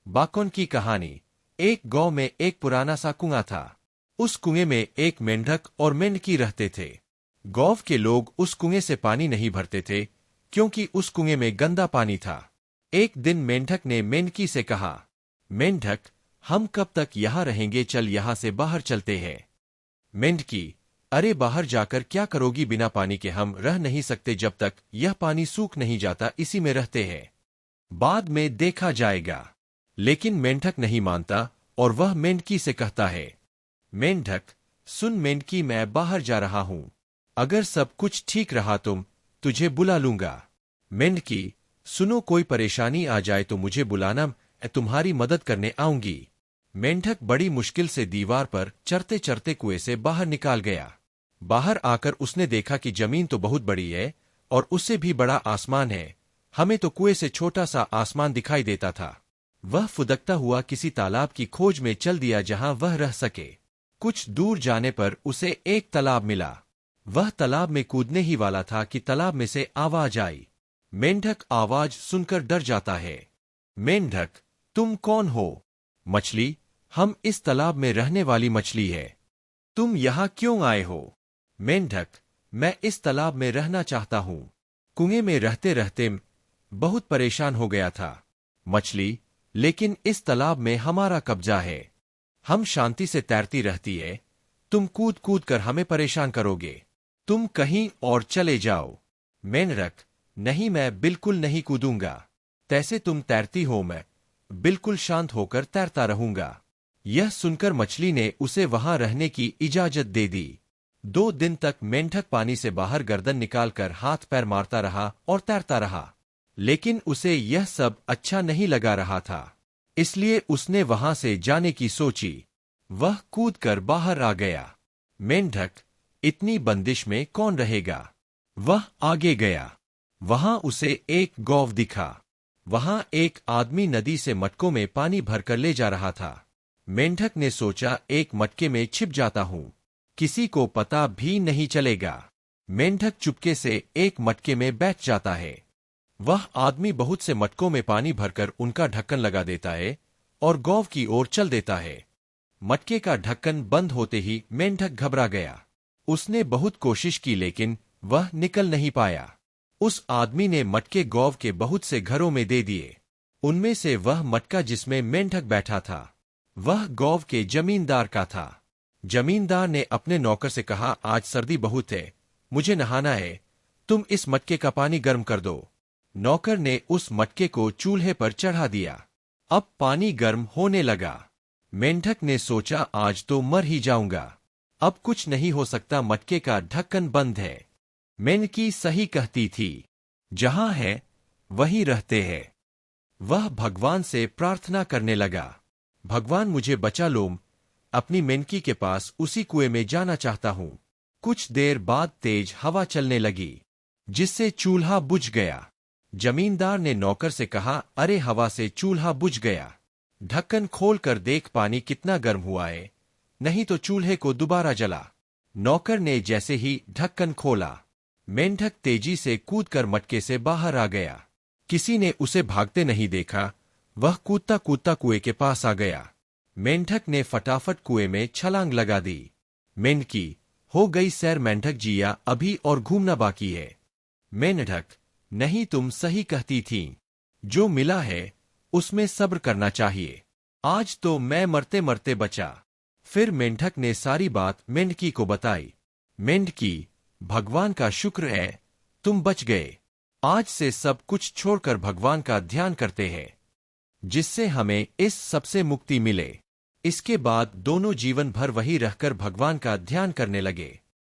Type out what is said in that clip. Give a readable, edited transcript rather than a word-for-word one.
बाकोन की कहानी। एक गांव में एक पुराना सा कुआं था। उस कुएं में एक मेंढक और मेंढकी रहते थे। गांव के लोग उस कुएं से पानी नहीं भरते थे क्योंकि उस कुएं में गंदा पानी था। एक दिन मेंढक ने मेंढकी से कहा, मेंढक, हम कब तक यहाँ रहेंगे, चल यहाँ से बाहर चलते हैं। मेंढकी, अरे बाहर जाकर क्या करोगी, बिना पानी के हम रह नहीं सकते, जब तक यह पानी सूख नहीं जाता इसी में रहते हैं, बाद में देखा जाएगा। लेकिन मेंढक नहीं मानता और वह मेंढकी से कहता है, मेंढक सुन मेंढकी, मैं बाहर जा रहा हूं, अगर सब कुछ ठीक रहा तुझे बुला लूंगा। मेंढकी, सुनो, कोई परेशानी आ जाए तो मुझे बुलाना, मैं तुम्हारी मदद करने आऊंगी। मेंढक बड़ी मुश्किल से दीवार पर चढ़ते चढ़ते कुएं से बाहर निकाल गया। बाहर आकर उसने देखा कि जमीन तो बहुत बड़ी है और उससे भी बड़ा आसमान है। हमें तो कुएं से छोटा सा आसमान दिखाई देता था। वह फुदकता हुआ किसी तालाब की खोज में चल दिया जहां वह रह सके। कुछ दूर जाने पर उसे एक तालाब मिला। वह तालाब में कूदने ही वाला था कि तालाब में से आवाज आई। मेंढक आवाज सुनकर डर जाता है। मेंढक, तुम कौन हो? मछली, हम इस तालाब में रहने वाली मछली है। तुम यहाँ क्यों आए हो? मेंढक, मैं इस तालाब में रहना चाहता हूँ। कुएं में रहते रहते बहुत परेशान हो गया था। मछली, लेकिन इस तालाब में हमारा कब्जा है, हम शांति से तैरती रहती है, तुम कूद कूद कर हमें परेशान करोगे, तुम कहीं और चले जाओ। मेंढक, नहीं, मैं बिल्कुल नहीं कूदूंगा, तैसे तुम तैरती हो, मैं बिल्कुल शांत होकर तैरता रहूंगा। यह सुनकर मछली ने उसे वहां रहने की इजाजत दे दी। 2 दिन तक मेंढक पानी से बाहर गर्दन निकालकर हाथ पैर मारता रहा और तैरता रहा, लेकिन उसे यह सब अच्छा नहीं लगा रहा था, इसलिए उसने वहां से जाने की सोची। वह कूदकर बाहर आ गया। मेंढक, इतनी बंदिश में कौन रहेगा? वह आगे गया। वहां उसे एक गौव दिखा। वहां एक आदमी नदी से मटकों में पानी भरकर ले जा रहा था। मेंढक ने सोचा, एक मटके में छिप जाता हूं, किसी को पता भी नहीं चलेगा। मेंढक चुपके से एक मटके में बैठ जाता है। वह आदमी बहुत से मटकों में पानी भरकर उनका ढक्कन लगा देता है और गौव की ओर चल देता है। मटके का ढक्कन बंद होते ही मेंढक घबरा गया। उसने बहुत कोशिश की लेकिन वह निकल नहीं पाया। उस आदमी ने मटके गौव के बहुत से घरों में दे दिए। उनमें से वह मटका जिसमें मेंढक बैठा था, वह गौव के जमींदार का था। जमींदार ने अपने नौकर से कहा, आज सर्दी बहुत है, मुझे नहाना है, तुम इस मटके का पानी गर्म कर दो। नौकर ने उस मटके को चूल्हे पर चढ़ा दिया। अब पानी गर्म होने लगा। मेंढक ने सोचा, आज तो मर ही जाऊंगा, अब कुछ नहीं हो सकता, मटके का ढक्कन बंद है। मेंढकी सही कहती थी, जहां है वहीं रहते हैं। वह भगवान से प्रार्थना करने लगा, भगवान मुझे बचा लो, अपनी मेंढकी के पास उसी कुएं में जाना चाहता हूं। कुछ देर बाद तेज हवा चलने लगी जिससे चूल्हा बुझ गया। जमींदार ने नौकर से कहा, अरे हवा से चूल्हा बुझ गया, ढक्कन खोल कर देख पानी कितना गर्म हुआ है, नहीं तो चूल्हे को दोबारा जला। नौकर ने जैसे ही ढक्कन खोला, मेंढक तेजी से कूदकर मटके से बाहर आ गया। किसी ने उसे भागते नहीं देखा। वह कूदता कूदता कुएं के पास आ गया। मेंढक ने फटाफट कुएं में छलांग लगा दी। मेंढकी, हो गई सैर मेंढक जिया, अभी और घूमना बाकी है। मेंढक, नहीं, तुम सही कहती थीं, जो मिला है उसमें सब्र करना चाहिए, आज तो मैं मरते मरते बचा। फिर मेंढक ने सारी बात मेंढकी को बताई। मेंढकी, भगवान का शुक्र है तुम बच गए, आज से सब कुछ छोड़कर भगवान का ध्यान करते हैं, जिससे हमें इस सबसे मुक्ति मिले। इसके बाद दोनों जीवन भर वही रहकर भगवान का ध्यान करने लगे।